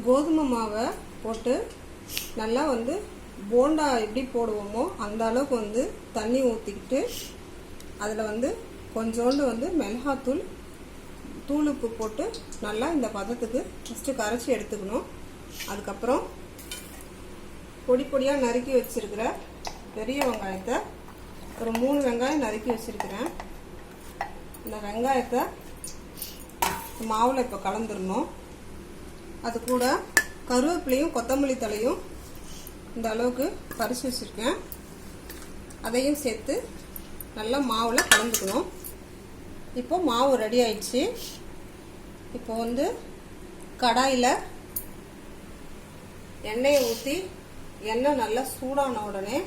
கோதுமை மாவை போட்டு நல்லா போண்டா எப்படி போடுவோமோ அந்த அளவுக்கு தண்ணி ஊற்றிக்கிட்டு அதில் கொஞ்சோண்டு மிளகாத்தூள் தூளுப்பு போட்டு நல்லா இந்த பதத்துக்கு ஃபஸ்ட்டு கரைச்சி எடுத்துக்கணும். அதுக்கப்புறம் பொடி பொடியாக நறுக்கி வச்சுருக்கிற பெரிய வெங்காயத்தை ஒரு 3 வெங்காயம் நறுக்கி வச்சுருக்கிறேன். இந்த வெங்காயத்தை மாவில் இப்போ கலந்துடணும். அது கூட கருவேப்பிலையும் கொத்தமல்லி தலையும் இந்த அளவுக்கு பறித்து வச்சுருக்கேன். அதையும் சேர்த்து நல்லா மாவில் கலந்துக்கணும். இப்போ மாவு ரெடி ஆயிடுச்சு. இப்போ கடாயில் எண்ணெயை ஊற்றி எண்ணெய் நல்லா சூடான உடனே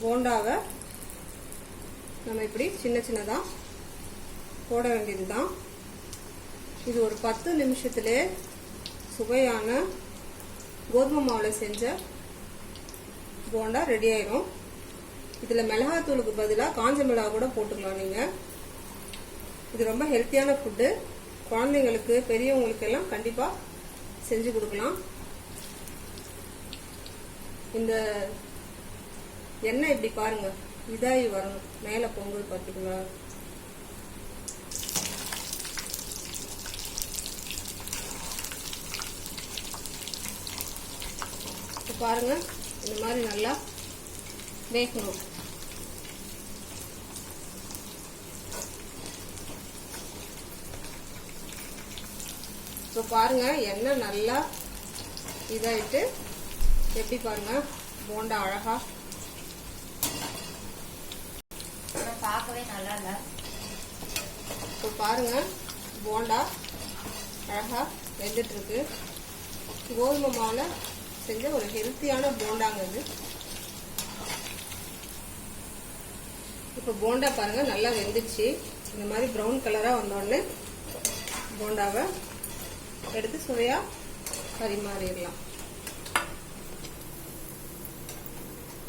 போண்டாவை நம்ம இப்படி சின்ன சின்னதாக போட வேண்டியது தான். இது ஒரு 10 நிமிஷத்துலே சுவையான கோதுமை மாவில் செஞ்ச போண்டா ரெடி ஆயிடும். இதில் மிளகாத்தூளுக்கு பதிலாக காஞ்ச மிளகா கூட போட்டுக்கலாம் நீங்கள். இது ரொம்ப ஹெல்த்தியான ஃபுட்டு. குழந்தைங்களுக்கு பெரியவங்களுக்கு எல்லாம் கண்டிப்பாக செஞ்சு கொடுக்கலாம். இந்த எண்ணெய் இப்படி பாருங்க, இதாகி வரணும், மேலே பொங்கல் பார்த்தீங்களா. இப்போ பாருங்க, இந்த மாதிரி நல்லா வேகணும். இப்போ பாருங்க, எண்ணெய் நல்லா இதாயிட்டு எப்படி பாருங்க போண்டா அழகா பார்க்கவே நல்லா இல்ல. இப்போ பாருங்க போண்டா அழகா வெந்துட்டு இருக்கு. கோதுமை மாவுல செஞ்ச ஒரு ஹெல்த்தியான போண்டாங்க இது. இப்போ போண்டா பாருங்க நல்லா வெந்துச்சு. இந்த மாதிரி ப்ரௌன் கலரா வந்தோடனே போண்டாவை எடுத்து சுவையா பரிமாறிடலாம்.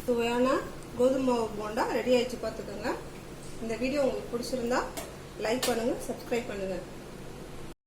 சுவையான கோதுமை போண்டா ரெடி ஆயிடுச்சு பார்த்துக்கோங்க. இந்த வீடியோ உங்களுக்கு பிடிச்சிருந்தா லைக் பண்ணுங்க, சப்ஸ்கிரைப் பண்ணுங்க.